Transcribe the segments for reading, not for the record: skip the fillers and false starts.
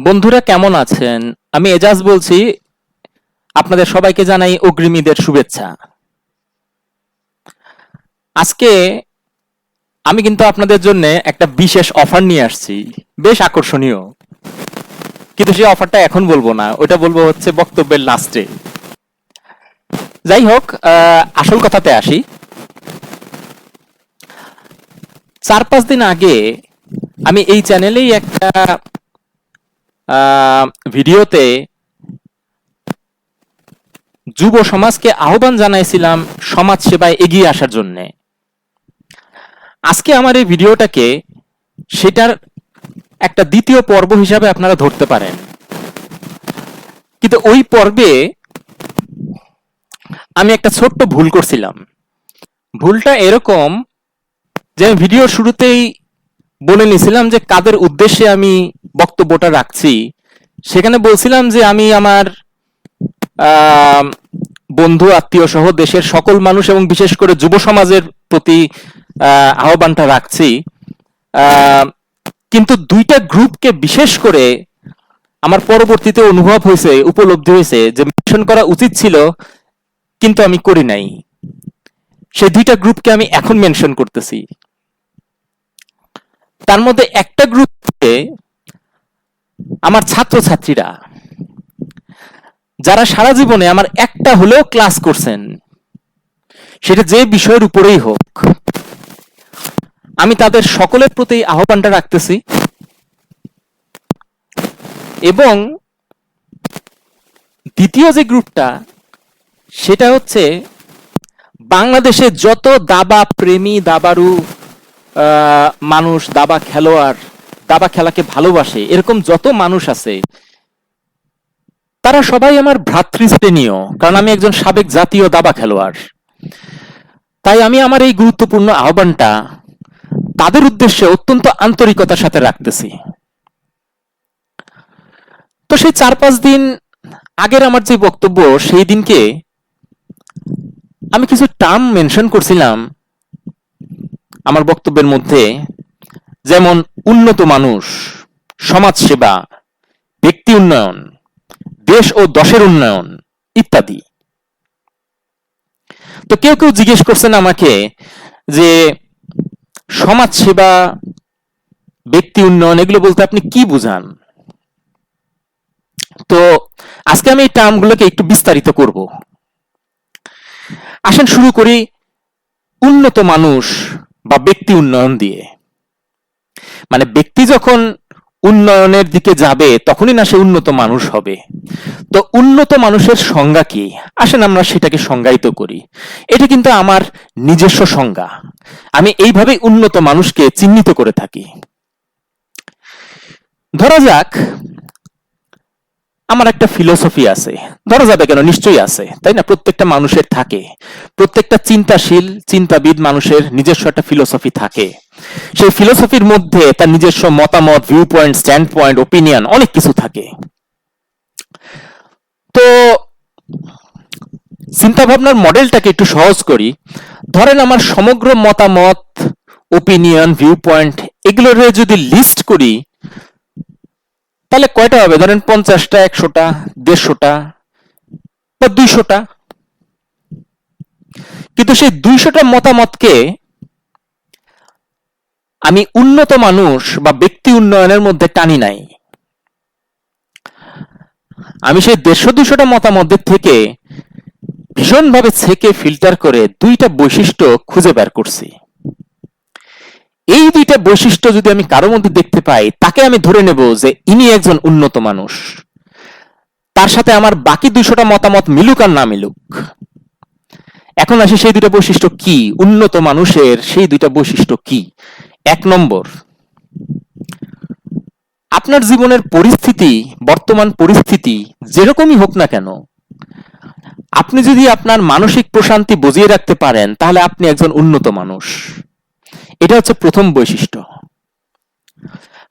বন্ধুরা কেমন আছেন? আমি এজাজ বলছি। আপনাদের সবাইকে জানাই অগ্রিম ঈদের শুভেচ্ছা। আজকে আমি কিন্তু আপনাদের জন্য একটা বিশেষ অফার নিয়ে আসছি, বেশ আকর্ষণীয়। কিন্তু সেই অফারটা এখন বলবো না, ওটা বলবো হচ্ছে বক্তব্যের লাস্টে। যাই হোক, আসল কথাতে আসি। 4-5 দিন আগে আমি এই চ্যানেলেই একটা ভিডিওতে যুব সমাজকে আহ্বান জানাইছিলাম সমাজ সেবায় এগিয়ে আসার জন্য। আজকে আমার এই ভিডিওটাকে সেটার একটা দ্বিতীয় পর্ব হিসাবে আপনারা ধরতে পারেন। কিন্তু ওই পর্বে আমি একটা ছোট্ট ভুল করছিলাম। ভুলটা এরকম যে আমি ভিডিওর শুরুতেই বলে নিয়েছিলাম যে কাদের উদ্দেশ্যে আমি বক্তব্যটা রাখছি। সেখানে বলছিলাম যে আমি আমার বন্ধু আত্মীয় সহ দেশের সকল মানুষ এবং বিশেষ করে যুব সমাজের প্রতি আহ্বানটা রাখছি। কিন্তু দুইটা গ্রুপকে বিশেষ করে আমার পরবর্তীতে অনুভব হয়েছে, উপলব্ধি হয়েছে যে মেনশন করা উচিত ছিল, কিন্তু আমি করি নাই। সেই দুইটা গ্রুপকে আমি এখন মেনশন করতেছি। তার মধ্যে একটা গ্রুপে আমার ছাত্রছাত্রীরা, যারা সারা জীবনে আমার একটা হলেও ক্লাস করছেন, সেটা যে বিষয়ের উপরেই হোক, আমি তাদের সকলের প্রতি আহ্বানটা রাখতেছি। এবং দ্বিতীয় যে গ্রুপটা, সেটা হচ্ছে বাংলাদেশে যত দাবা প্রেমী, দাবারু মানুষ, দাবা খেলোয়াড়, দাবা খেলাকে ভালোবাসে, এরকম যত মানুষ আছে, তারা সবাই আমার ভ্রাতৃশ্রেণীয়। কারণ আমি একজন সাবেক জাতীয় দাবা খেলোয়াড়। তাই আমি আমার এই গুরুত্বপূর্ণ আহ্বানটা তাদের উদ্দেশ্যে অত্যন্ত আন্তরিকতার সাথে রাখতেছি। তো সেই 4-5 দিন আগের আমার যে বক্তব্য, সেই দিনকে আমি কিছু টার্ম মেনশন করছিলাম আমার বক্তব্যের মধ্যে, যেমন উন্নত মানুষ, সমাজ সেবা, ব্যক্তি উন্নয়ন, দেশ ও দশের উন্নয়ন ইত্যাদি। তো কেউ কেউ জিজ্ঞেস করছেন আমাকে যে সমাজ সেবা, ব্যক্তি উন্নয়ন এগুলো বলতে আপনি কি বুঝান? তো আজকে আমি এই টার্মগুলোকে একটু বিস্তারিত করব। আসেন শুরু করি উন্নত মানুষ বা ব্যক্তি উন্নয়ন দিয়ে। মানে ব্যক্তি যখন উন্নয়নের দিকে যাবে তখনই না সে উন্নত মানুষ হবে। তো উন্নত মানুষের সংজ্ঞা কি? আসেন আমরা সেটাকে সংজ্ঞায়িত করি। এটা কিন্তু আমার নিজস্ব সংজ্ঞা। আমি এইভাবে উন্নত মানুষকে চিহ্নিত করে থাকি। ধরা যাক আমার একটা ফিলোসফি আছে। ধরা যাবে কেন, নিশ্চয়ই আছে, তাই না? প্রত্যেকটা মানুষের থাকে। প্রত্যেকটা চিন্তাশীল, চিন্তাবিদ মানুষের নিজস্ব একটা ফিলোসফি থাকে। সেই ফিলোসফির মধ্যে তার নিজস্ব মতামত, view point, stand point, opinion অনেক কিছু থাকে। তো চিন্তা ভাবনার মডেলটাকে একটু সহজ করি। ধরেন আমার সমগ্র মতামত, ওপিনিয়ন, ভিউ পয়েন্ট এগুলোর যদি লিস্ট করি, তাহলে কয়টা হবে? ধরেন 50টা, 100টা, 150টা বা 200টা। কিন্তু সেই 200টা মতামতকে আমি উন্নত মানুষ বা ব্যক্তি উন্নয়নের মধ্যে টানি নাই। আমি সেই 150-200টা মতামতের থেকে ভীষণভাবে ছেকে ফিল্টার করে দুইটা বৈশিষ্ট্য খুঁজে বের করছি। এই দুইটা বৈশিষ্ট্য যদি আমি কারো মধ্যে দেখতে পাই, তাকে আমি ধরে নেব যে ইনি একজন উন্নত মানুষ। তার সাথে আমার বাকি 200টা মতামত মিলুক আর না মিলুক। এখন আসি সেই দুইটা বৈশিষ্ট্য কি, উন্নত মানুষের সেই দুইটা বৈশিষ্ট্য কি। 1 নম্বর, আপনার জীবনের পরিস্থিতি, বর্তমান পরিস্থিতি যেরকমই হোক না কেন, আপনি যদি আপনার মানসিক প্রশান্তি বজিয়ে রাখতে পারেন, তাহলে আপনি একজন উন্নত মানুষ। এটা হচ্ছে প্রথম বৈশিষ্ট্য।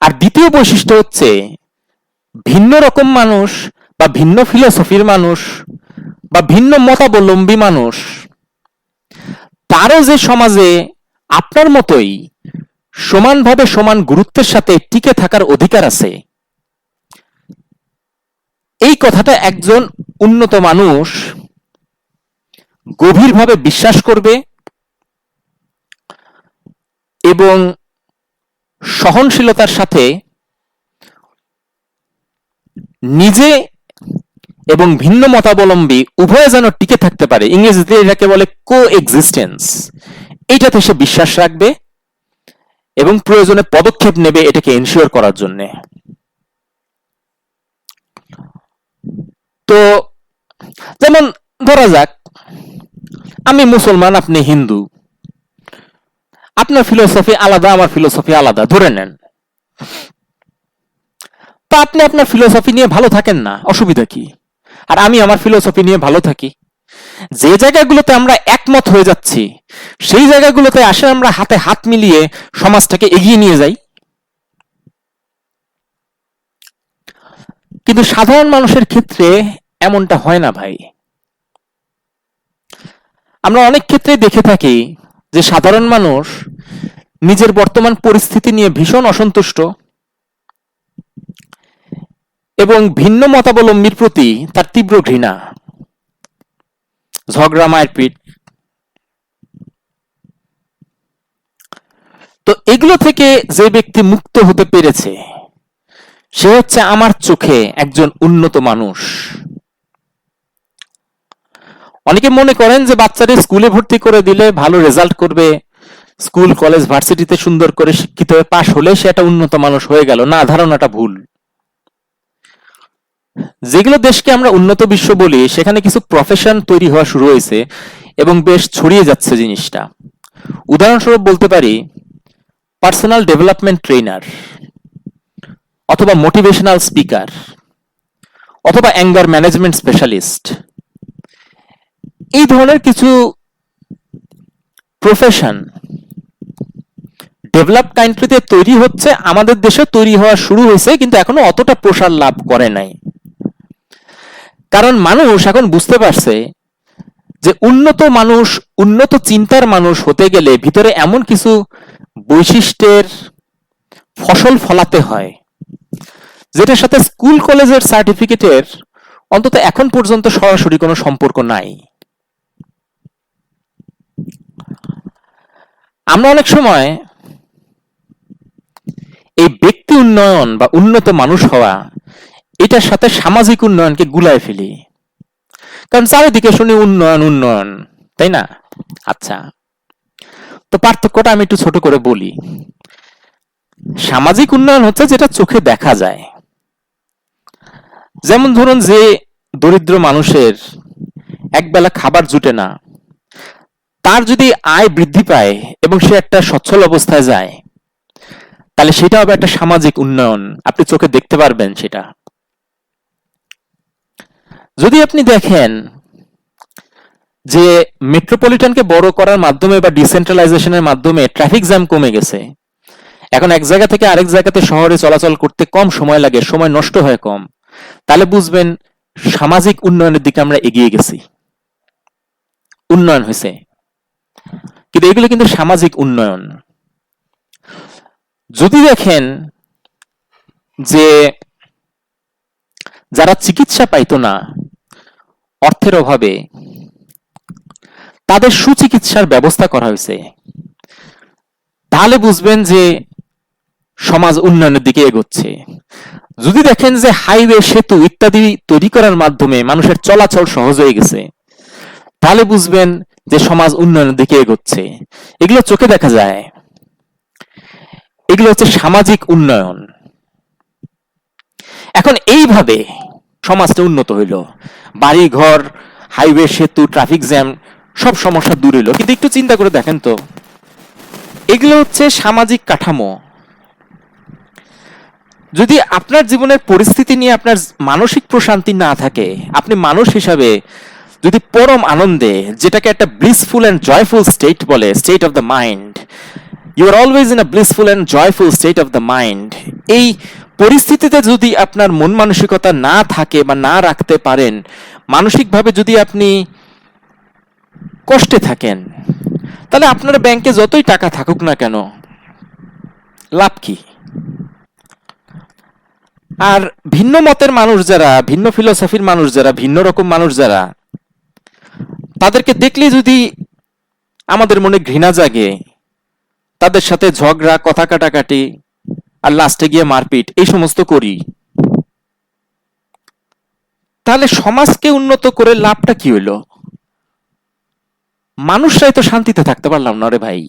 আর দ্বিতীয় বৈশিষ্ট্য হচ্ছে ভিন্ন রকম মানুষ বা ভিন্ন ফিলোসফির মানুষ বা ভিন্ন মতাবলম্বী মানুষ, তারও যে সমাজে আপনার মতোই সমানভাবে সমান গুরুত্বের সাথে টিকে থাকার অধিকার আছে, কথাটা একজন উন্নত মানুষ গভীরভাবে বিশ্বাস করবে এবং সহনশীলতার সাথে নিজে এবং ভিন্ন মতাবলম্বী উভয়ে যেন টিকে থাকতে পারে, ইংরেজিতে এটাকে বলে কো এক্সিস্টেন্স, এইটাতে সে বিশ্বাস রাখবে এবং প্রয়োজনে পদক্ষেপ নেবে এটাকে এনশিওর করার জন্য। তো যেমন ধরা যাক আমি মুসলমান, আপনি হিন্দু, আপনার ফিলোসফি আলাদা, আমার ফিলোসফি আলাদা ধরে নেন, তো আপনি আপনার ফিলোসফি নিয়ে ভালো থাকেন না, অসুবিধা কি? আর আমি আমার ফিলোসফি নিয়ে ভালো থাকি। যে জায়গাগুলোতে আমরা একমত হয়ে যাচ্ছি সেই জায়গাগুলোতে আসে আমরা হাতে হাত মিলিয়ে সমাজটাকে এগিয়ে নিয়ে যাই। কিন্তু সাধারণ মানুষের ক্ষেত্রে এমনটা হয় না ভাই। আমরা অনেক ক্ষেত্রে দেখে থাকি যে সাধারণ মানুষ নিজের বর্তমান পরিস্থিতি নিয়ে ভীষণ অসন্তুষ্ট এবং ভিন্ন মতাবলম্বীর প্রতি তার তীব্র ঘৃণা, ঝগড়া, মারপিট। তো এগুলো থেকে যে ব্যক্তি মুক্ত হতে পেরেছে সে হচ্ছে আমার চোখে একজন উন্নত মানুষ। অনেকে মনে করেন যে বাচ্চাদের স্কুলে ভর্তি করে দিলে ভালো রেজাল্ট করবে, স্কুল কলেজ ভার্সিটিতে সুন্দর করে শিক্ষিত হয়ে পাশ হলে সে একটা উন্নত মানুষ হয়ে গেল। না, ধারণাটা ভুল। যেগুলো দেশকে আমরা উন্নত বিশ্ব বলি সেখানে কিছু প্রফেশন তৈরি হওয়া শুরু হয়েছে এবং বেশ ছড়িয়ে যাচ্ছে জিনিসটা। উদাহরণস্বরূপ বলতে পারি পার্সোনাল ডেভেলপমেন্ট ট্রেনার অথবা মোটিভেশনাল স্পিকার অথবা অ্যাঙ্গার ম্যানেজমেন্ট স্পেশালিস্ট, এই ধরনের কিছু প্রফেশন ডেভেলপ কান্ট্রিতে তৈরি হচ্ছে, আমাদের দেশে তৈরি হওয়া শুরু হয়েছে, কিন্তু এখনো অতটা প্রসার লাভ করে নাই। কারণ মানুষ এখন বুঝতে পারছে যে উন্নত মানুষ, উন্নত চিন্তার মানুষ হতে গেলে ভিতরে এমন কিছু বৈশিষ্ট্যের ফসল ফলাতে হয় যেটার সাথে স্কুল কলেজের সার্টিফিকেটের অন্তত এখন পর্যন্ত সরাসরি কোনো সম্পর্ক নাই। আমরা অনেক সময় এই ব্যক্তি উন্নয়ন বা উন্নত মানুষ হওয়া এটার সাথে সামাজিক উন্নয়নকে গুলায় ফেলি, কারণ চারিদিকে শুনি উন্নয়ন উন্নয়ন, তাই না? আচ্ছা, তো পার্থক্যটা আমি একটু ছোট করে বলি। সামাজিক উন্নয়ন হচ্ছে যেটা চোখে দেখা যায়। যেমন ধরুন যে দরিদ্র মানুষের একবেলা খাবার জুটে না, তার যদি আয় বৃদ্ধি পায় এবং সে একটা সচ্ছল অবস্থায় যায় তাহলে সেটা হবে একটা সামাজিক উন্নয়ন, আপনি চোখে দেখতে পারবেন সেটা। যদি আপনি দেখেন যে মেট্রোপলিটনকে বড় করার মাধ্যমে বা ডিসেন্ট্রালাইজেশনের মাধ্যমে ট্রাফিক জ্যাম কমে গেছে, এখন এক জায়গা থেকে আরেক জায়গাতে শহরে চলাচল করতে কম সময় লাগে, সময় নষ্ট হয় কম, তাহলে বুঝবেন সামাজিক উন্নয়নের দিকে আমরা এগিয়ে গেছি, উন্নয়ন হয়েছে। কিন্তু এগুলো কিন্তু সামাজিক উন্নয়ন। যদি দেখেন যে যারা চিকিৎসা পাইতো না অর্থের অভাবে, তাদের সুচিকিৎসার ব্যবস্থা করা হয়েছে, তাহলে বুঝবেন যে সমাজ উন্নয়নের দিকে এগোচ্ছে। যদি দেখেন যে হাইওয়ে, সেতু ইত্যাদি তৈরি করার মাধ্যমে মানুষের চলাচল সহজ হয়ে গেছে, তাহলে বুঝবেন যে সমাজ উন্নয়নের দিকে এগোচ্ছে। এগুলো চোখে দেখা যায়, এগুলো হচ্ছে সামাজিক উন্নয়ন। এখন এইভাবে সমাজটা উন্নত হইল, বাড়ি ঘর, হাইওয়ে, সেতু, ট্রাফিক জ্যাম, সব সমস্যা দূর হইল। কিন্তু একটু চিন্তা করে দেখেন তো, এগুলো হচ্ছে সামাজিক কাঠামো। যদি আপনার জীবনের পরিস্থিতি নিয়ে আপনার মানসিক প্রশান্তি না থাকে, আপনি মানুষ হিসাবে যদি পরম আনন্দে, যেটাকে একটা ব্লিসফুল এন্ড জয়ফুল স্টেট বলে, state of the mind, you are always in a blissful and joyful state of the mind, এই পরিস্থিতিতে যদি আপনার মন মানসিকতা না থাকে বা না রাখতে পারেন, মানসিকভাবে যদি আপনি কষ্টে থাকেন, তাহলে আপনার ব্যাংকে যতই টাকা থাকুক না কেন, লাভ কি? আর ভিন্ন মতের মানুষ যারা, ভিন্ন ফিলোসফির মানুষ যারা, ভিন্ন রকম মানুষ যারা, তাদেরকে দেখলে যদি আমাদের মনে ঘৃণা জাগে, তাদের সাথে ঝগড়া, কথা কাটাকাটি, আর লাস্টে গিয়ে মারপিট এই সমস্ত করি, তাহলে সমাজকে উন্নত করে লাভটা কি হইলো? মানুষরাই তো শান্তিতে থাকতে পারলাম না রে ভাই।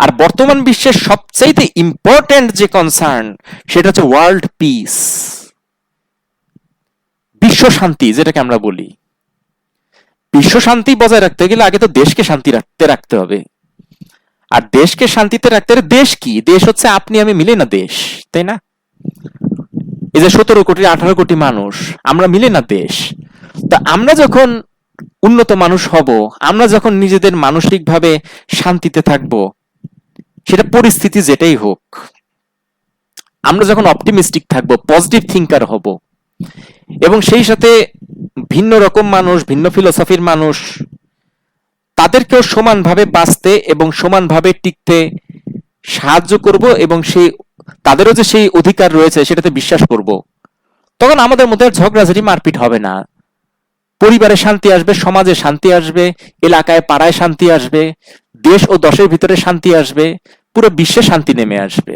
আর বর্তমান বিশ্বের সবচেয়ে ইম্পর্টেন্ট যে কনসার্ন, সেটা হচ্ছে ওয়ার্ল্ড পিস, বিশ্ব শান্তি যেটাকে আমরা বলি। বিশ্ব শান্তি বজায় রাখতে গেলে আগে তো দেশকে শান্তি রাখতে হবে। আর দেশকে শান্তিতে রাখতে হলে দেশ কি? দেশ হচ্ছে আপনি আমি মিলে না দেশ, তাই না? এই যে 17 কোটি 18 কোটি মানুষ, আমরা মিলে না দেশ। তা আমরা যখন উন্নত মানুষ হব, আমরা যখন নিজেদের মানসিকভাবে শান্তিতে থাকব, সেটা পরিস্থিতি যেটাই হোক, আমরা যখন অপটিমিস্টিক থাকব, পজিটিভ থিঙ্কার হব, এবং সেই সাথে ভিন্ন রকম মানুষ, ভিন্ন ফিলোসফির মানুষ, তাদেরকেও সমানভাবে বাঁচতে এবং সমানভাবে টিকতে সাহায্য করব, এবং সেই তাদেরও যে সেই অধিকার রয়েছে সেটাতে বিশ্বাস করব, তখন আমাদের মধ্যে আর ঝগড়াঝাটি মারপিট হবে না। পরিবারে শান্তি আসবে, সমাজে শান্তি আসবে, এলাকায় পাড়ায় শান্তি আসবে, দেশ ও দশের ভিতরে শান্তি আসবে, পুরো বিশ্বে শান্তি নেমে আসবে।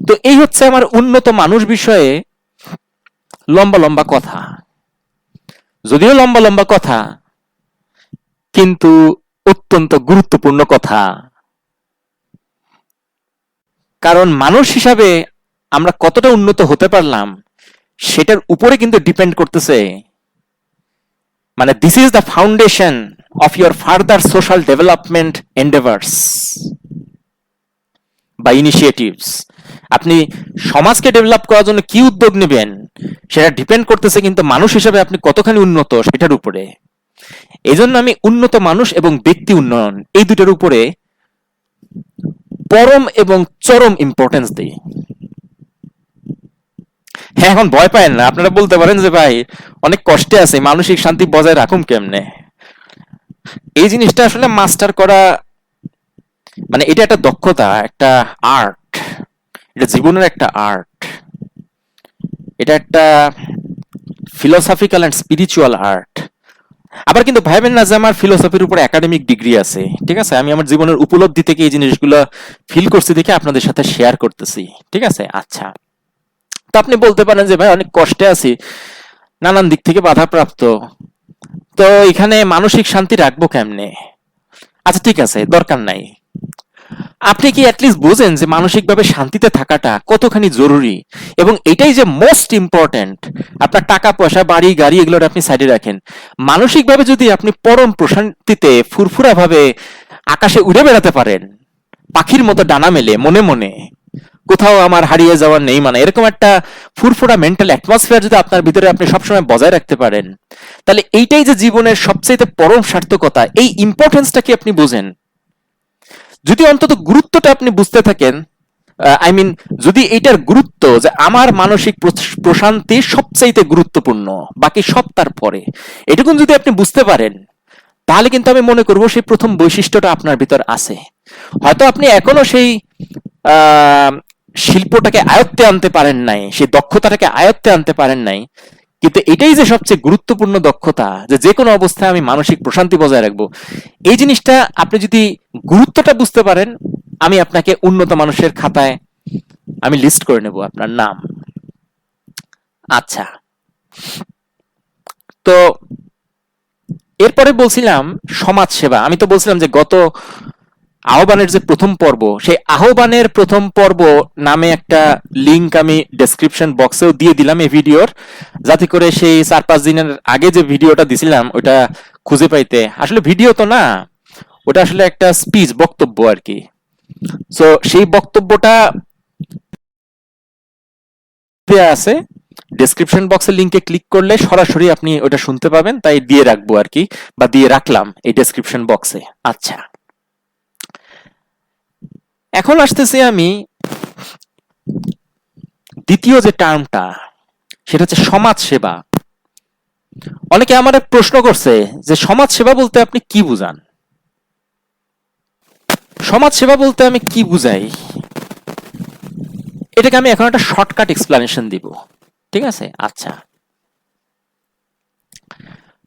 তো এই হচ্ছে আমার উন্নত মানুষ বিষয়ে লম্বা লম্বা কথা। যদিও লম্বা লম্বা কথা, কিন্তু অত্যন্ত গুরুত্বপূর্ণ কথা। কারণ মানুষ হিসাবে আমরা কতটা উন্নত হতে পারলাম সেটার উপরে কিন্তু ডিপেন্ড করতেছে, মানে this is the foundation of your further social development endeavours বা ইনিশিয়েটিভস। আপনি সমাজকে ডেভেলপ করার জন্য কি উদ্যোগ নেবেন সেটা ডিপেন্ড করতেছে কিন্তু মানুষ হিসেবে আপনি কতখানি উন্নত সেটার উপরে। এই জন্য আমি উন্নত মানুষ এবং ব্যক্তি উন্নয়ন এই দুটোর উপরে পরম এবং চরম ইম্পর্টেন্স দিই। হ্যাঁ, এখন ভয় পায় না। আপনারা বলতে পারেন যে ভাই অনেক কষ্টে আছে, মানসিক শান্তি বজায় রাখুন কেমনে? এই জিনিসটা আসলে মাস্টার করা, মানে এটা একটা দক্ষতা, একটা আর্ট, এটা জীবনের একটা আর্ট, এটা একটা ফিলোসফিক্যাল অ্যান্ড স্পিরিচুয়াল আর্ট। আবার কিন্তু ভাইবেন না যে আমার ফিলোসফির উপর একাডেমিক ডিগ্রি আছে, ঠিক আছে? আমি আমার জীবনের উপলব্ধি থেকে এই জিনিসগুলো ফিল করছি দেখে আপনাদের সাথে শেয়ার করতেছি, ঠিক আছে? আচ্ছা, তো আপনি বলতে পারেন যে ভাই অনেক কষ্টে আছি, নানান দিক থেকে বাধাপ্রাপ্ত, তো এখানে মানসিক শান্তি রাখবো কেমনে? আচ্ছা ঠিক আছে, দরকার নাই। আপনি কি অ্যাটলিস্ট বোঝেন যে মানসিকভাবে শান্তিতে থাকাটা কতখানি জরুরি? এবং এটাই যে মোস্ট ইম্পর্টেন্ট। আপনার টাকা পয়সা, বাড়ি গাড়ি এগুলোর আপনি সাইডে রাখেন, মানসিকভাবে যদি আপনি পরম প্রশান্তিতে ফুরফুরা ভাবে আকাশে উড়ে বেড়াতে পারেন, পাখির মতো ডানা মেলে মনে মনে, কোথাও আমার হারিয়ে যাওয়ার নেই, মানে এরকম একটা ফুরফুরা মেন্টাল অ্যাটমসফিয়ার যদি আপনার ভিতরে আপনি সবসময় বজায় রাখতে পারেন, তাহলে এইটাই যে জীবনের সবচেয়ে পরম সার্থকতা। এই ইম্পর্টেন্সটা কি আপনি বুঝেন? যদি অন্তত গুরুত্বটা আপনি বুঝতে থাকেন, আই মিন যদি এইটার গুরুত্ব যে আমার মানসিক প্রশান্তি সবচাইতে গুরুত্বপূর্ণ, বাকি সব তার পরে, এটুকুন যদি আপনি বুঝতে পারেন, তাহলে কিন্তু আমি মনে করব সেই প্রথম বৈশিষ্ট্যটা আপনার ভিতর আছে। হয়তো আপনি এখনো সেই শিল্পটাকে আয়ত্তে আনতে পারেন নাই, সেই দক্ষতাটাকে আয়ত্তে আনতে পারেন নাই, কিন্তু এটাই যে সবচেয়ে গুরুত্বপূর্ণ দক্ষতা, যে যে কোনো অবস্থায় আমি মানসিক প্রশান্তি বজায় রাখবো। এই জিনিসটা আপনি যদি গুরুত্বটা বুঝতে পারেন, আমি আপনাকে উন্নত মানুষের খাতায় আমি লিস্ট করে নেব আপনার নাম। আচ্ছা, তো এরপরে বলছিলাম সমাজ সেবা। আমি তো বলছিলাম যে গত আহ্বানের যে প্রথম পর্ব, সেই আহ্বানের প্রথম পর্ব নামে একটা লিংক আমি ডেসক্রিপশন বক্সেও দিয়ে দিলাম এই ভিডিওর, যাতে করে সেই 4-5 দিনের আগে যে ভিডিওটা দিছিলাম ওটা খুঁজে পাইতে। আসলে ভিডিও তো না, ওটা আসলে একটা স্পিচ, বক্তব্য আর কি। সো সেই বক্তব্যটা দেয়া আছে ডেসক্রিপশন বক্সের লিংকে ক্লিক করলে সরাসরি আপনি ওটা শুনতে পাবেন, তাই দিয়ে রাখবো আর কি, বা দিয়ে রাখলাম এই ডেসক্রিপশন বক্সে। আচ্ছা, এখন আসতেছি আমি দ্বিতীয় যে টার্মটা, সেটা হচ্ছে সমাজ সেবা। অনেকে আমার প্রশ্ন করছে যে সমাজ সেবা বলতে আপনি কি বুঝান? সমাজ সেবা বলতে আমি কি বুঝাই এটাকে আমি এখন একটা শর্টকাট এক্সপ্লেনেশন দিব, ঠিক আছে? আচ্ছা,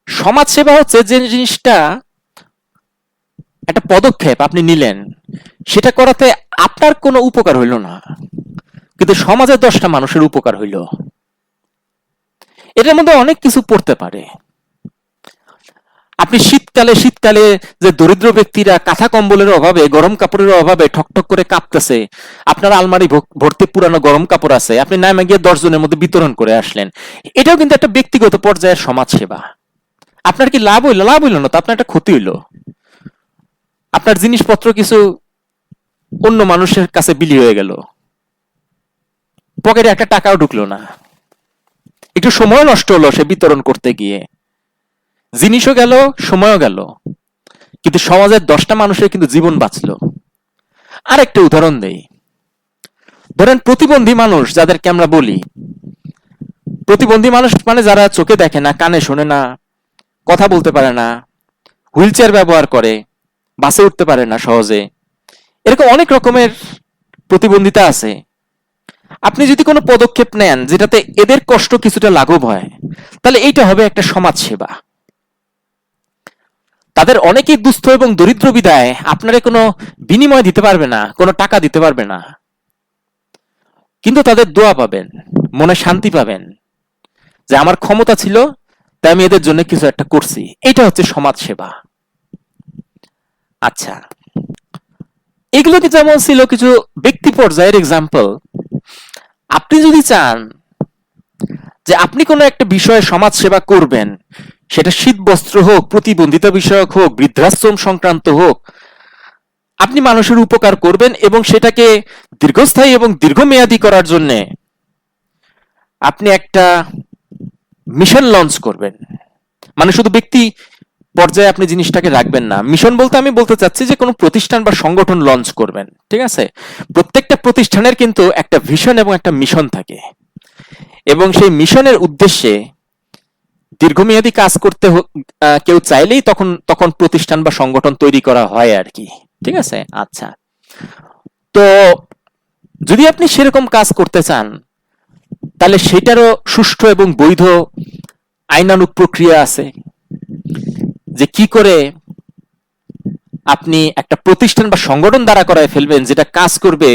সমাজসেবা হচ্ছে যে জিনিসটা, একটা পদক্ষেপ আপনি নিলেন, সেটা করাতে আপনার কোনো উপকার হইল না, কিন্তু সমাজে 10টা মানুষের উপকার হইল। এটার মধ্যে অনেক কিছু পড়তে পারে। আপনি শীতকালে যে দরিদ্র ব্যক্তিরা কাঁথা কম্বলের অভাবে, গরম কাপড়ের অভাবে ঠকঠক করে কাঁপতেছে, আপনার আলমারি ভর্তি পুরানো গরম কাপড় আছে, আপনি নামে গিয়ে 10 জনের মধ্যে বিতরণ করে আসলেন, এটাও কিন্তু একটা ব্যক্তিগত পর্যায়ের সমাজ সেবা। আপনার কি লাভ হইলো? লাভ হইলো না তো, আপনার একটা ক্ষতি হইলো। আপনার জিনিসপত্র কিছু অন্য মানুষের কাছে বিলি হয়ে গেল, পকেটে একটা টাকাও ঢুকলো না, একটু সময় নষ্ট হলো সে বিতরণ করতে গিয়ে, জিনিসও গেল, সময়ও গেল, কিন্তু সমাজের 10টা মানুষের কিন্তু জীবন বাঁচলো। আর একটা উদাহরণ দেই, ধরেন প্রতিবন্ধী মানুষ যাদেরকে আমরা বলি, প্রতিবন্ধী মানুষ মানে যারা চোখে দেখে না, কানে শোনে না, কথা বলতে পারে না, হুইল চেয়ার ব্যবহার করে, বাসে উঠতে পারে না সহজে, এরকম অনেক রকমের প্রতিবন্ধিতা আছে। আপনি যদি কোনো পদক্ষেপ নেন যেটাতে এদের কষ্ট কিছুটা লাঘব হয়, তাহলে এইটা হবে একটা সমাজ সেবা। তাদের অনেকেই দুস্থ এবং দরিদ্র বিদায় আপনারে কোনো বিনিময় দিতে পারবে না, কোনো টাকা দিতে পারবে না, কিন্তু তাদের দোয়া পাবেন, মনে শান্তি পাবেন যে আমার ক্ষমতা ছিল তাই আমি এদের জন্য কিছু একটা করছি। এটা হচ্ছে সমাজ সেবা। আচ্ছা, এগুলো কি যেমন ছিল কিছু ব্যক্তি পর্যায়ের এক্সাম্পল। আপনি যদি চান যে আপনি কোনো একটা বিষয়ে সমাজ সেবা করবেন, সেটা শীত বস্ত্র হোক, প্রতিবন্ধিতা বিষয়ক হোক, বৃদ্ধাশ্রম সংক্রান্ত হোক, আপনি মানুষের উপকার করবেন এবং সেটাকে দীর্ঘস্থায়ী এবং দীর্ঘমেয়াদী করার জন্য আপনি একটা মিশন লঞ্চ করবেন। মানে শুধু ব্যক্তি পর্যায়ে আপনি জিনিসটাকে রাখবেন না। মিশন বলতে আমি বলতে চাচ্ছি যে কোনো প্রতিষ্ঠান বা সংগঠন লঞ্চ করবেন, ঠিক আছে? প্রত্যেকটা প্রতিষ্ঠানের কিন্তু একটা ভিশন এবং একটা মিশন থাকে, এবং সেই মিশনের উদ্দেশ্যে দীর্ঘমেয়াদী কাজ করতে কেউ চাইলেই তখন তখন প্রতিষ্ঠান বা সংগঠন তৈরি করা হয় আর কি, ঠিক আছে? আচ্ছা, তো যদি আপনি সেরকম কাজ করতে চান, তাহলে সেটারও সুষ্ঠু এবং বৈধ আইনানুগ প্রক্রিয়া আছে, যে কি করে আপনি একটা প্রতিষ্ঠান বা সংগঠন দ্বারা করায় ফেলবেন যেটা কাজ করবে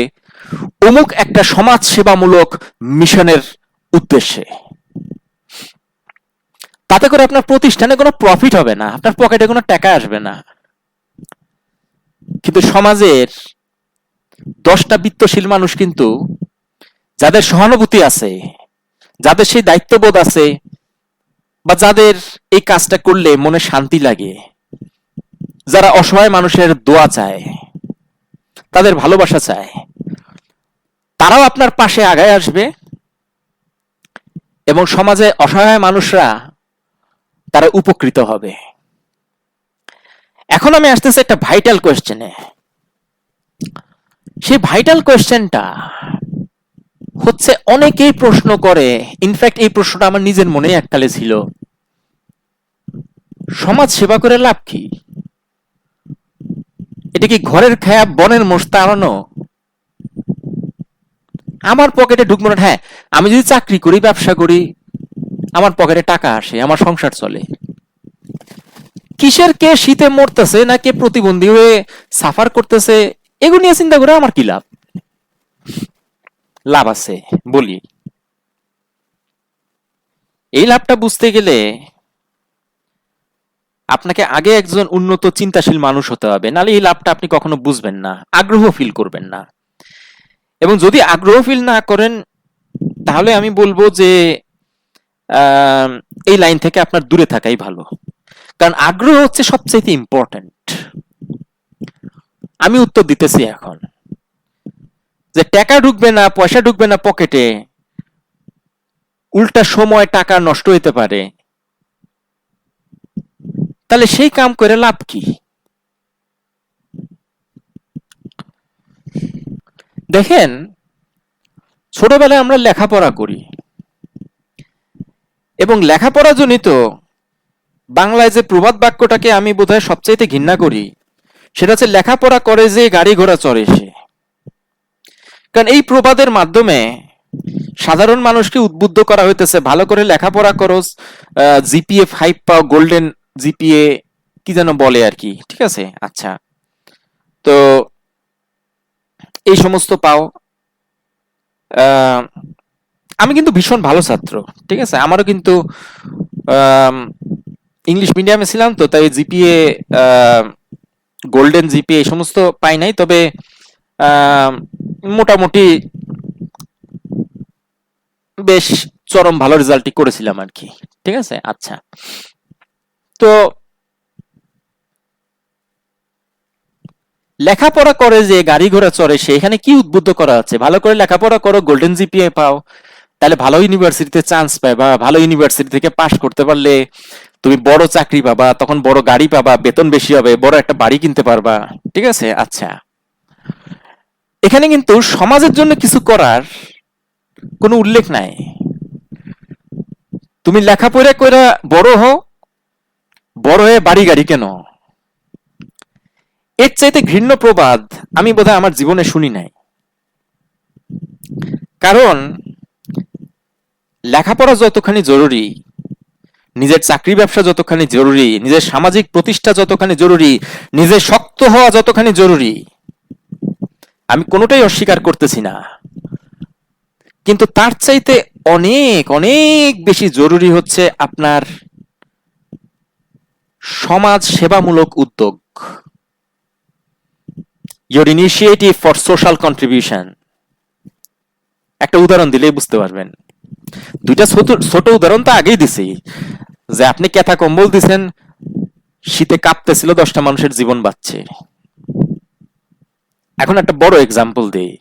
অমুক একটা সমাজ সেবামূলক মিশনের উদ্দেশ্যে। তাতে করে আপনার প্রতিষ্ঠানে কোনো প্রফিট হবে না, আপনার পকেটে কোনো টাকা আসবে না, কিন্তু সমাজের 10টা বিত্তশীল মানুষ কিন্তু, যাদের সহানুভূতি আছে, যাদের সেই দায়িত্ববোধ আছে, বা যাদের এই কাজটা করলে মনে শান্তি লাগে, যারা অসহায় মানুষের দোয়া চায়, তাদের ভালোবাসা চায়, তারাও আপনার পাশে আগায় আসবে, এবং সমাজে অসহায় মানুষরা তারা উপকৃত হবে। এখন আমি আসতেছি একটা ভাইটাল কোয়েশ্চেনে। সেই ভাইটাল কোয়েশ্চেনটা হচ্ছে, অনেকেই প্রশ্ন করে, ইনফ্যাক্ট এই প্রশ্নটা আমার নিজের মনে এককালে ছিল, সমাজ সেবা করে লাভ কি? এটা কি ঘরের খায়া বনের মোস্তা আনানো? আমার পকেটে ঢুকবো না। হ্যাঁ, আমি যদি চাকরি করি, ব্যবসা করি, আমার পকেটে টাকা আসে, আমার সংসার চলে। কিসের কে শীতে মরতেছে না কে প্রতিবন্ধী হয়ে সাফার করতেছে, এগুলো নিয়ে চিন্তা করে আমার কি লাভ? লাভ আছে, বলি। এই লাভটা বুঝতে গেলে আপনাকে আগে একজন উন্নত চিন্তাশীল মানুষ হতে হবে, নাহলে এই লাভটা আপনি কখনো বুঝবেন না, আগ্রহ ফিল করবেন না। এবং যদি আগ্রহ ফিল না করেন, তাহলে আমি বলবো যে এই লাইন থেকে আপনার দূরে থাকাই ভালো, কারণ আগ্রহ হচ্ছে সবচেয়ে ইম্পর্টেন্ট। আমি উত্তর দিতেছি এখন, যে টাকা ঢুকবে না, পয়সা ঢুকবে না পকেটে, উল্টা সময় টাকা নষ্ট হইতে পারে, তাহলে সেই কাম করে লাভ কি? দেখেন, ছোটবেলায় আমরা লেখাপড়া করি, এবং লেখাপড়া জনিত বাংলায় যে প্রবাদ বাক্যটাকে আমি বোধহয় সবচাইতে ঘৃণা করি, সেটা হচ্ছে লেখাপড়া করে যে গাড়ি ঘোড়া চড়ে সে। কারণ এই প্রবাদের মাধ্যমে সাধারণ মানুষকে উদ্বুদ্ধ করা হইতেছে, ভালো করে লেখাপড়া করো, জিপিএ 5 পাও, গোল্ডেন জিপিএ কি যেন বলে আর কি, ঠিক আছে। আচ্ছা, তো এই সমস্ত পাও। আমি কিন্তু ভীষণ ভালো ছাত্র, ঠিক আছে। আমারও কিন্তু ইংলিশ মিডিয়ামে ছিলাম, তো তাই জিপিএ, গোল্ডেন জিপিএ এই সমস্ত পাই নাই, তবে মোটামুটি বেশ চরম ভালো রেজাল্টই করেছিলাম আর কি, ঠিক আছে। আচ্ছা, তো লেখাপড়া করে যে গাড়ি ঘোড়া চড়ে সে এখানে কি উদ্বুদ্ধ করা হচ্ছে? ভালো করে লেখাপড়া করো, গোল্ডেন জিপিএ পাও, তাহলে ভালো ইউনিভার্সিটিতে চান্স পায়, বা ভালো ইউনিভার্সিটি থেকে পাশ করতে পারলে তুমি বড় চাকরি পাবা, তখন বড় গাড়ি পাবা, বেতন বেশি হবে, বড় একটা বাড়ি কিনতে পারবা, ঠিক আছে। আচ্ছা, এখানে কিন্তু সমাজের জন্য কিছু করার কোনো উল্লেখ নাই। তুমি লেখাপড়া করে বড় হও, বড় হয়ে বাড়ি গাড়ি কেন? এর চাইতে ঘৃণ্য প্রবাদ আমি বোধহয় আমার জীবনে শুনি নাই। কারণ লেখাপড়া যতখানি জরুরি, নিজের চাকরি ব্যবসা যতখানি জরুরি, নিজের সামাজিক প্রতিষ্ঠা যতখানি জরুরি, নিজে শক্ত হওয়া যতখানি জরুরি, আমি কোনোটাই অস্বীকার করতেছি না, কিন্তু তার চাইতে অনেক অনেক বেশি জরুরি হচ্ছে আপনার সমাজ সেবামূলক উদ্যোগ, your initiative for social contribution। একটা উদাহরণ দিলেই বুঝতে পারবেন। দুইটা ছোট ছোট উদাহরণ তো আগেই দিছি, যে আপনি কেথা কম্বল দিছেন, শীতে কাঁপতেছিল, 10টা মানুষের জীবন বাঁচছে। এখন একটা বড় এক্সাম্পল দেই।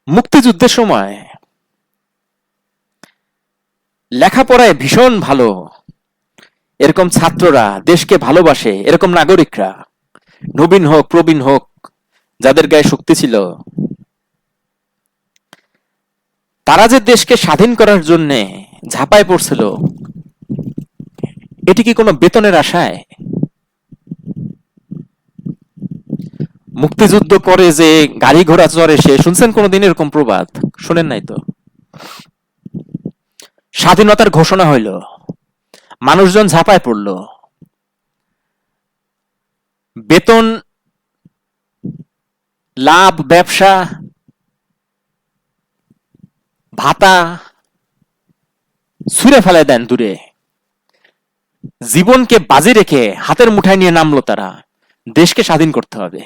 মুক্তিযুদ্ধের সময় লেখাপড়ায় ভীষণ ভালো এরকম ছাত্ররা, দেশকে ভালোবাসে এরকম নাগরিকরা, নবীন হোক প্রবীণ হোক, যাদের গায়ে শক্তি ছিল, তারা যে দেশকে স্বাধীন করার জন্য ঝাঁপায় পড়ছিল, এটি কি কোনো বেতনের আশায়? মুক্তিযুদ্ধ করে যে গাড়ি ঘোড়া চড়ে সে, শুনছেন কোনোদিন এরকম প্রবাদ? শুনেন নাই তো। স্বাধীনতার ঘোষণা হইল, মানুষজন ঝাঁপায় পড়ল, বেতন, লাভ, ব্যবসা, ভাতা ছুঁড়ে ফেলে দেন দূরে, জীবনকে বাজি রেখে হাতের মুঠায় নিয়ে নামলো তারা, দেশকে স্বাধীন করতে হবে।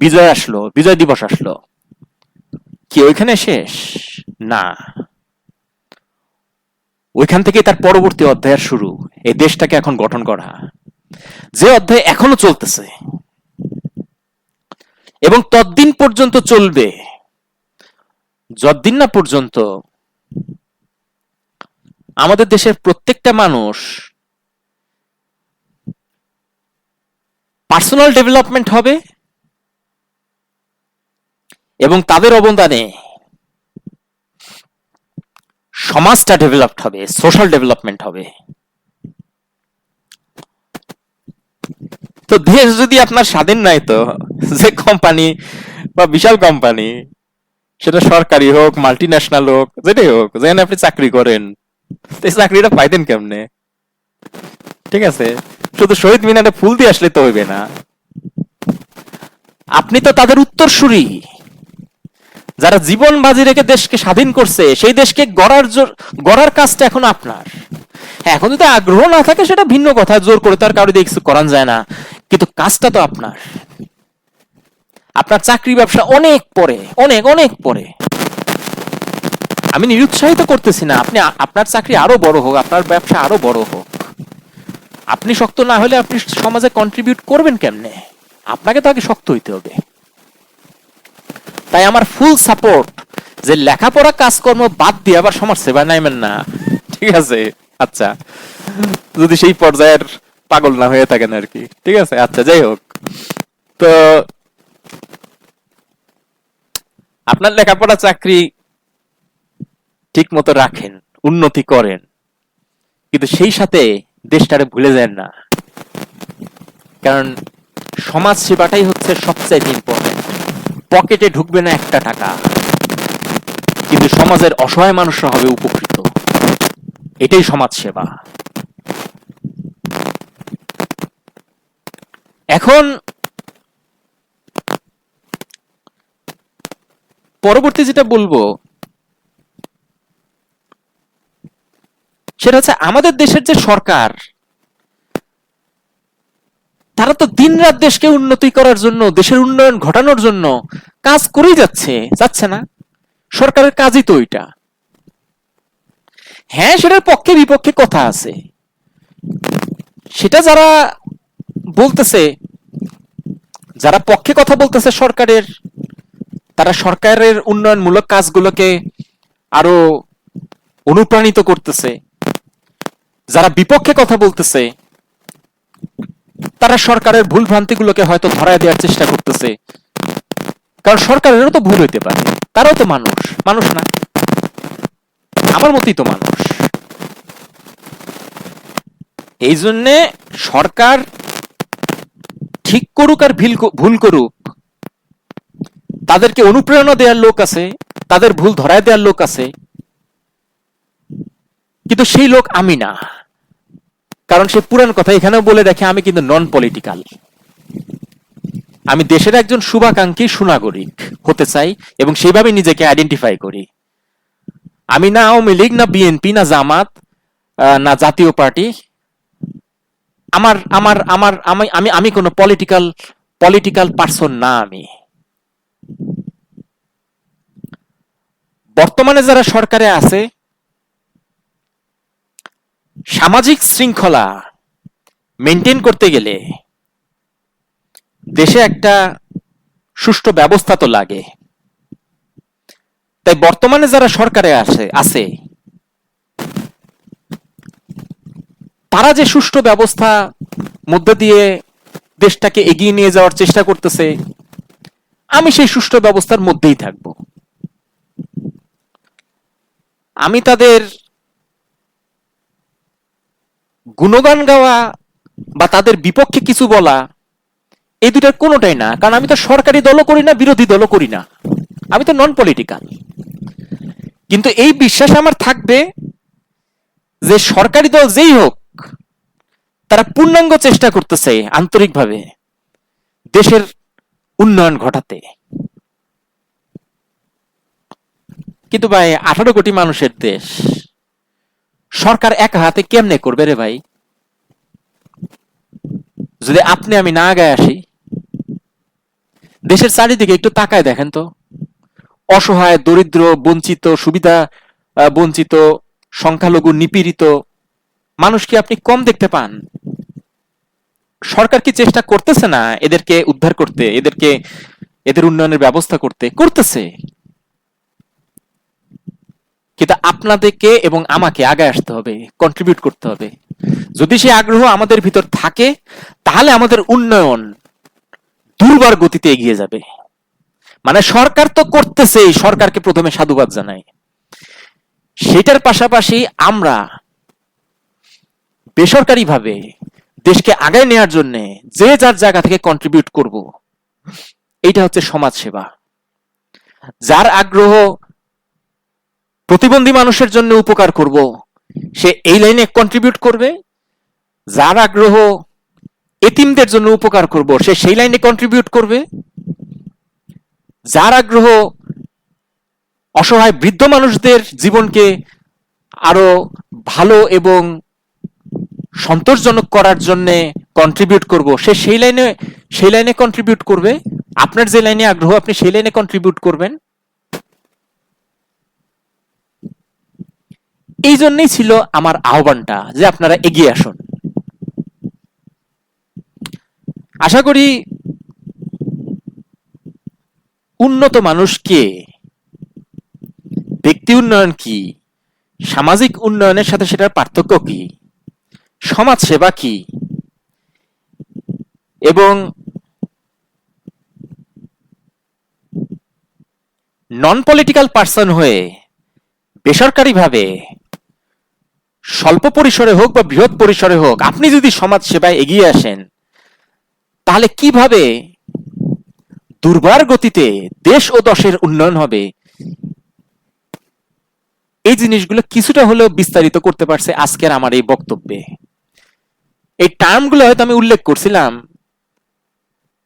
বিজয় আসলো, বিজয় দিবস আসলো, কি ওইখানে শেষ? না, ওইখান থেকে তার পরবর্তী অধ্যায়ের শুরু, এই দেশটাকে এখন গঠন করা, যে অধ্যায় এখনো চলতেছে এবং ততদিন পর্যন্ত চলবে যতদিন না পর্যন্ত আমাদের দেশের প্রত্যেকটা মানুষ পার্সোনাল ডেভেলপমেন্ট হবে এবং তাদের অবদানে সমাজটা ডেভেলপড হবে, সোশ্যাল ডেভেলপমেন্ট হবে। তো দেশ যদি আপনার স্বাধীন নাই, তো যে কোম্পানি বা বিশাল কোম্পানি, সেটা সরকারি হোক, মাল্টি ন্যাশনাল হোক, যেটাই হোক, যেখানে আপনি চাকরি করেন, এই চাকরিটা পাইতেন কেমনে? ঠিক আছে, শুধু শহীদ মিনারে ফুল দিয়ে আসলে তো হইবে না। আপনি তো তাদের উত্তরসূরি, যারা জীবন বাজি রেখে দেশকে স্বাধীন করছে, সেই দেশকে গড়ার কাজটা এখন আপনার। হ্যাঁ, এখন যদি আগ্রহ না থাকে সেটা ভিন্ন কথা, জোর করে তার কারো দিয়ে কিছু করান যায় না, কিন্তু কাজটা তো আপনার। আপনার চাকরি ব্যবসা অনেক পরে, অনেক অনেক পরে। আমি নিরুৎসাহিত করতেছি না, আপনি আপনার চাকরি আরো বড় হোক, আপনার ব্যবসা আরো বড় হোক, আপনি শক্ত না হলে আপনি সমাজে কন্ট্রিবিউট করবেন কেমনে? আপনাকে তো আগে শক্ত হইতে হবে। তাই আমার ফুল সাপোর্ট যে লেখাপড়া কাজকর্ম বাদ দিয়ে আবার সমাজ সেবা নাইবেন না, ঠিক আছে। আচ্ছা, যদি সেই পর্যায়ের পাগল না হয়ে থাকেন আর কি, ঠিক আছে। আচ্ছা, যাই হোক, তো আপনার লেখাপড়া চাকরি ঠিক মতো রাখেন, উন্নতি করেন, কিন্তু সেই সাথে দেশটারে ভুলে যান না, কারণ সমাজ সেবাটাই হচ্ছে সবচেয়ে ইম্পর্টেন্ট। পকেটে ঢুকবে না একটা টাকা, কিন্তু সমাজের অসহায় মানুষরা হবে উপকৃত। এটাই সমাজ সেবা। এখন পরবর্তী যেটা বলবো সেটা হচ্ছে আমাদের দেশের যে সরকার, তারা তো দিনরাত দেশকে উন্নতি করার জন্য, দেশের উন্নয়ন ঘটানোর জন্য কাজ করেই যাচ্ছে না? সরকারের কাজই তো ওইটা। হ্যাঁ, সেটার পক্ষে বিপক্ষে কথা আছে। সেটা যারা বলতেছে, যারা পক্ষে কথা বলতেছে সরকারের, তারা সরকারের উন্নয়নমূলক কাজগুলোকে আরো অনুপ্রাণিত করতেছে। যারা বিপক্ষে কথা বলতেছে, তারা সরকারের ভুল ভ্রান্তিগুলোকে হয়তো ধরায় দেওয়ার চেষ্টা করতেছে। কারণ সরকারেরও তো ভুল হইতে পারে, তারাও তো মানুষ, মানুষ না? আমার মতই তো মানুষ। এই জন্যে সরকার ঠিক করুক আর ভুল করুক, তাদেরকে অনুপ্রেরণা দেওয়ার লোক আছে, তাদের ভুল ধরায় দেওয়ার লোক আছে, কিন্তু সেই লোক আমি না। কারণ সে পুরান কথা এখানেও বলে রাখে, আমি কিন্তু নন পলিটিক্যাল। আমি দেশের একজন শুভাকাঙ্ক্ষী সুনাগরিক হতে চাই এবং সেইভাবে নিজেকে আইডেন্টিফাই করি। আমি না আওয়ামী লীগ, না বিএনপি, না জামাত, না জাতীয় পার্টি। আমার আমার আমার আমি আমি আমি কোনো পলিটিক্যাল পারসন না। আমি বর্তমানে যারা সরকারে আছে, সামাজিক শৃঙ্খলা মেনটেন করতে গেলে দেশে একটা সুষ্ঠু ব্যবস্থা তো লাগে। তাই বর্তমানে যারা সরকারে আছে তারা যে সুষ্ঠু ব্যবস্থা মধ্যে দিয়ে দেশটাকে এগিয়ে নিয়ে যাওয়ার চেষ্টা করতেছে, আমি সেই সুষ্ঠু ব্যবস্থার মধ্যেই থাকব। আমি তাদের গুণগান গাওয়া বা তাদের বিপক্ষে কিছু বলা, এই দুটার কোনোটাই না। কারণ আমি তো সরকারি দলও করি না, বিরোধী দলও করি না, আমি তো নন পলিটিক্যাল। কিন্তু এই বিশ্বাস আমার থাকবে যে সরকারি দল যেই হোক, তারা পূর্ণাঙ্গ চেষ্টা করতেছে আন্তরিকভাবে দেশের উন্নয়ন ঘটাতে। কিন্তু ভাই, 18 কোটি মানুষের দেশ, সরকার একা হাতে কেমনে করবে রে ভাই? যদি আপনি আমি না আগায় আসি, দেশের চারিদিকে একটু তাকায় দেখেন তো, অসহায়, দরিদ্র, বঞ্চিত, সুবিধা বঞ্চিত, সংখ্যালঘু, নিপীড়িত মানুষ কি আপনি কম দেখতে পান? সরকার কি চেষ্টা করতেছে না এদেরকে উদ্ধার করতে, এদের উন্নয়নের ব্যবস্থা করতেছে? কিন্তু আপনাদেরকে এবং আমাকে আগে আসতে হবে, কন্ট্রিবিউট করতে হবে। যদি সে আগ্রহ আমাদের ভিতর থাকে, তাহলে আমাদের উন্নয়ন দুর্বার গতিতে এগিয়ে যাবে। মানে সরকার তো করতেছেই, সরকারকে প্রথমে সাধুবাদ জানাই। সেটার পাশাপাশি আমরা বেসরকারিভাবে দেশকে আগায় নেওয়ার জন্য যে যার জায়গা থেকে কন্ট্রিবিউট করব, এইটা হচ্ছে সমাজ সেবা। যার আগ্রহ প্রতিবন্ধী মানুষের জন্য উপকার করব, সে এই লাইনে কন্ট্রিবিউট করবে। যার আগ্রহ এতিমদের জন্য উপকার করব, সে সেই লাইনে কন্ট্রিবিউট করবে। যার আগ্রহ অসহায় বৃদ্ধ মানুষদের জীবনকে আরো ভালো এবং সন্তোষজনক করার জন্য কন্ট্রিবিউট করব, সে সেই লাইনে কন্ট্রিবিউট করবে। আপনার যে লাইনে আগ্রহ, আপনি সেই লাইনে কন্ট্রিবিউট করবেন। এই জন্যই ছিল আমার আহ্বানটা যে আপনারা এগিয়ে আসুন। আশা করি উন্নত মানুষ কে, ব্যক্তি উন্নয়ন কি, সামাজিক উন্নয়নের সাথে সেটার পার্থক্য কি, সমাজ সেবা কি, এবং নন পলিটিক্যাল পার্সন হয়ে বেসরকারিভাবে স্বল্প পরিসরে হোক বা বৃহৎ পরিসরে হোক, আপনি যদি সমাজ সেবায় এগিয়ে আসেন, তাহলে কিভাবে দুর্বার গতিতে দেশ ও দশের উন্নয়ন হবে, এই জিনিসগুলো কিছুটা হলেও বিস্তারিত করতে পারছে আজকের আমার এই বক্তব্যে। এই টার্মগুলো হয়তো আমি উল্লেখ করছিলাম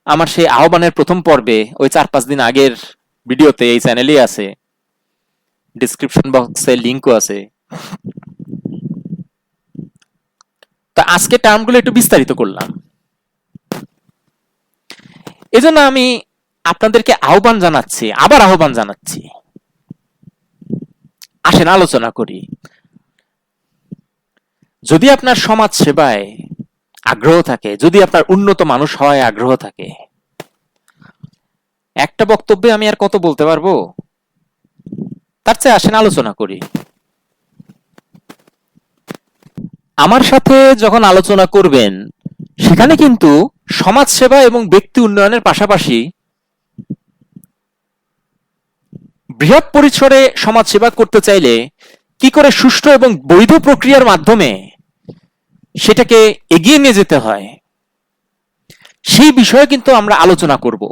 আমার সেই আহ্বানের প্রথম পর্বে, ওই 4-5 দিন আগের ভিডিওতে, এই চ্যানেলে আছে, ডিসক্রিপশন বক্সে লিংকও আছে। তো আজকে টার্মগুলো একটু বিস্তারিত করলাম। এজন্য আমি আপনাদেরকে আহ্বান জানাচ্ছি, আবার আহ্বান জানাচ্ছি, আসেন আলোচনা করি। যদি আপনার সমাজ সেবায় আগ্রহ থাকে, যদি আপনার উন্নত মানুষ হওয়ায় আগ্রহ থাকে, একটা বক্তব্যে আমি আর কত বলতে পারবো, তার চেয়ে আসেন আলোচনা করি। আমার সাথে যখন আলোচনা করবেন সেখানে কিন্তু সমাজ সেবা এবং ব্যক্তি উন্নয়নের পাশাপাশি বৃহৎ পরিসরে সমাজ সেবা করতে চাইলে কি করে সুষ্ঠু এবং বৈধ প্রক্রিয়ার মাধ্যমে সেটাকে এগিয়ে নিয়ে যেতে হয়, সেই বিষয়ে কিন্তু আমরা আলোচনা করব।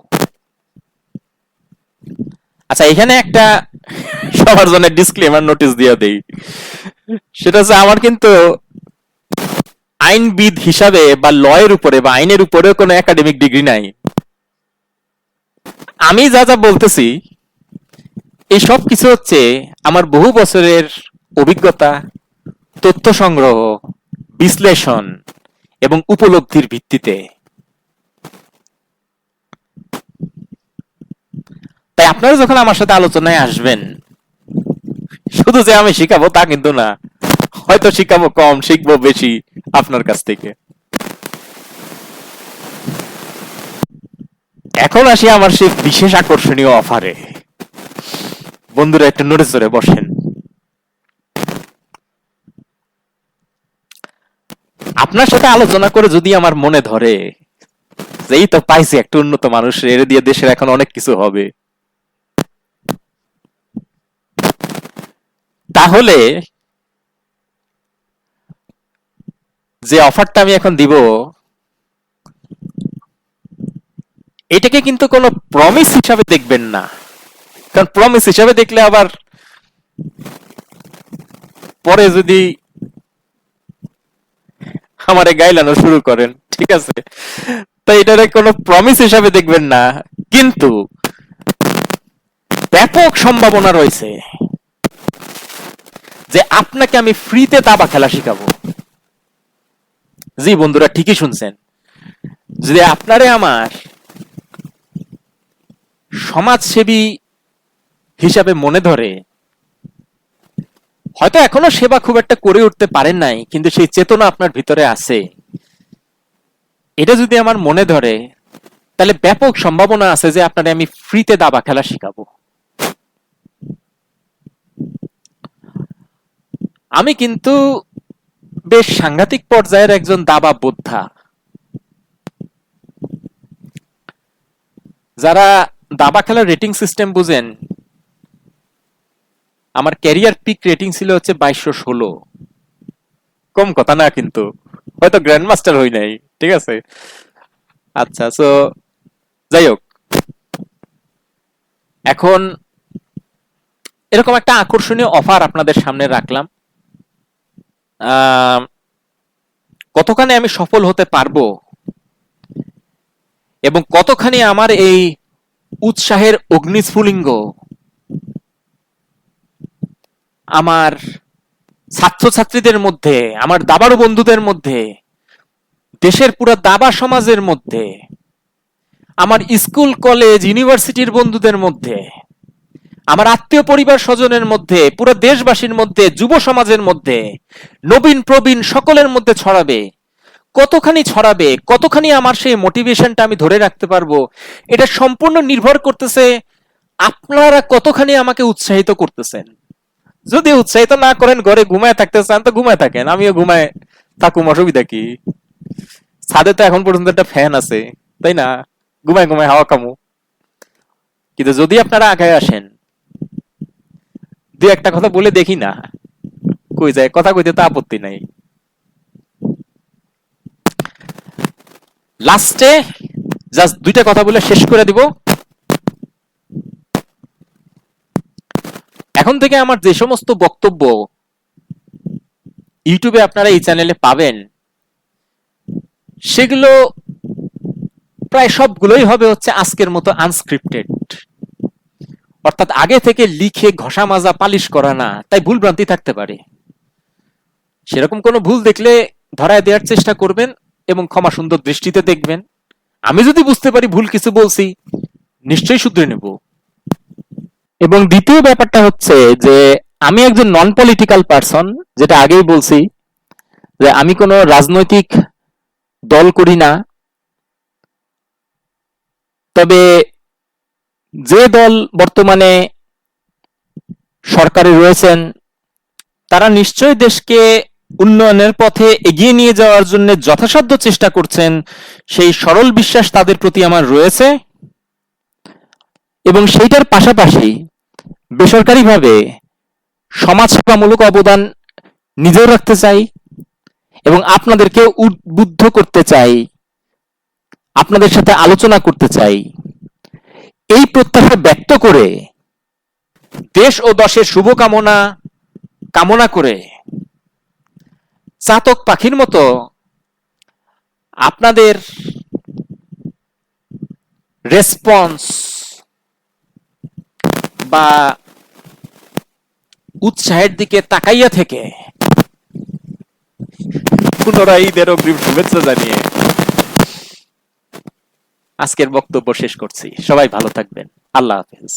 আচ্ছা, এখানে একটা সবার জন্য ডিসক্লেমার নোটিশ দিয়ে দেই, সেটা হচ্ছে আমার কিন্তু আইনবিদ হিসাবে বা লয়ের উপরে বা আইনের উপরে কোনো একাডেমিক ডিগ্রি নাই। আমি যা যা বলতেছি এই সব কিছু হচ্ছে আমার বহু বছরের অভিজ্ঞতা, তথ্য সংগ্রহ, বিশ্লেষণ এবং উপলব্ধির ভিত্তিতে। তাই আপনারা যখন আমার সাথে আলোচনায় আসবেন, শুধু যে আমি শিখাবো তা কিন্তু না, হয়তো শিখাবো কম, শিখবো বেশি আপনার কাছ থেকে। এখন আসি আমার সেই বিশেষ আকর্ষণীয় অফারে। বন্ধুরা একটু নড়ে চড়ে বসেন। আপনার সাথে আলোচনা করে যদি আমার মনে ধরে যে এই তো পাইছি একটা উন্নত মানুষ, এর দিয়ে দেশের এখন অনেক কিছু হবে, তাহলে যে অফারটা আমি এখন দিব, এটাকে কিন্তু কোনো প্রমিস হিসাবে দেখবেন না, কারণ প্রমিস হিসাবে দেখলে আবার পরে যদি আমারে গাইলানো শুরু করেন, ঠিক আছে? তো এটারে কোনো প্রমিস হিসাবে দেখবেন না, কিন্তু ব্যাপক সম্ভাবনা রয়েছে যে আপনাকে আমি ফ্রিতে দাবা খেলা শিখাবো। জি বন্ধুরা, ঠিকই শুনছেন। যদি আপনারে আমার সমাজসেবী হিসাবে মনে ধরে, হয়তো এখনো সেবা খুব একটা করে উঠতে পারেন নাই, কিন্তু সেই চেতনা আপনার ভিতরে আছে, এটা যদি আমার মনে ধরে, তাহলে ব্যাপক সম্ভাবনা আছে যে আপনারে আমি ফ্রিতে দাবা খেলা শিখাবো। আমি কিন্তু বেশ সাংঘাতিক পর্যায়ের একজন দাবা বোদ্ধা। যারা দাবা খেলার রেটিং সিস্টেম বুঝেন, আমার ক্যারিয়ার পিক রেটিং ছিল হচ্ছে 2216। কম কথা না, কিন্তু হয়তো গ্র্যান্ড মাস্টার হই নাই, ঠিক আছে? আচ্ছা, সো যাই হোক, এখন এরকম একটা আকর্ষণীয় অফার আপনাদের সামনে রাখলাম। কতখানি আমি সফল হতে পারবো এবং কতখানি আমার এই উৎসাহের অগ্নিস্ফুলিঙ্গ আমার ছাত্রছাত্রীদের মধ্যে, আমার দাবাড়ু বন্ধুদের মধ্যে, দেশের পুরো দাবা সমাজের মধ্যে, আমার স্কুল কলেজ ইউনিভার্সিটির বন্ধুদের মধ্যে, আমার আত্মীয় পরিবার স্বজনের মধ্যে, পুরো দেশবাসীর মধ্যে, যুব সমাজের মধ্যে, নবীন প্রবীণ সকলের মধ্যে ছড়াবে, কতখানি ছড়াবে, কতখানি আমার সেই মোটিভেশনটা আমি ধরে রাখতে পারবো, এটা সম্পূর্ণ নির্ভর করতেছে আপনারা কতখানি আমাকে উৎসাহিত করতেছেন। যদি উৎসাহিত না করেন, ঘরে ঘুমায় থাকতে চান তো ঘুমায় থাকেন, আমিও ঘুমায় থাকুম, অসুবিধা কি? ছাদে তো এখন পর্যন্ত একটা ফ্যান আছে, তাই না? ঘুমায় ঘুমায় হাওয়া কামু। কিন্তু যদি আপনারা আগায় আসেন, দুই একটা কথা বলে দেখি না, কই যায়, কথা কইতে তো আপত্তি নাই। লাস্টে জাস্ট দুইটা কথা বলে শেষ করে দিব। এখন থেকে আমার যে সমস্ত বক্তব্য ইউটিউবে আপনারা এই চ্যানেলে পাবেন, সেগুলো প্রায় সবগুলোই হবে হচ্ছে আজকের মতো আনস্ক্রিপ্টেড, অর্থাৎ আগে থেকে লিখে ঘষা মাজা পালিশ করা না, তাই ভুল ভ্রান্তি থাকতে পারে। সেরকম কোনো ভুল দেখলে ধরায় দেওয়ার চেষ্টা করবেন এবং ক্ষমা সুন্দর দৃষ্টিতে দেখবেন। আমি যদি বুঝতে পারি ভুল কিছু বলছি, নিশ্চয়ই শুধরে নেব। এবং দ্বিতীয় ব্যাপারটা হচ্ছে যে আমি একজন নন পলিটিক্যাল পারসন, যেটা আগেই বলছি যে আমি কোনো রাজনৈতিক দল করি না। তবে যে দল বর্তমানে সরকারে রয়েছেন তারা নিশ্চয়ই দেশকে উন্নয়নের পথে এগিয়ে নিয়ে যাওয়ার জন্য যথাসাধ্য চেষ্টা করছেন, সেই সরল বিশ্বাস তাদের প্রতি আমার রয়েছে। এবং সেইটার পাশাপাশি বেসরকারিভাবে সমাজ সেবামূলক অবদান নিজেও রাখতে চাই এবং আপনাদেরকে উদ্বুদ্ধ করতে চাই, আপনাদের সাথে আলোচনা করতে চাই। এই প্রত্যাশা ব্যক্ত করে দেশ ও দশের শুভকামনা কামনা করে চাতক পাখির মতো আপনাদের রেসপন্স বা উৎসাহের দিকে তাকাইয়া থেকে পুনরায় ঈদের অগ্রিম শুভেচ্ছা জানিয়ে আজকের বক্তব্য শেষ করছি। সবাই ভালো থাকবেন। আল্লাহ হাফেজ।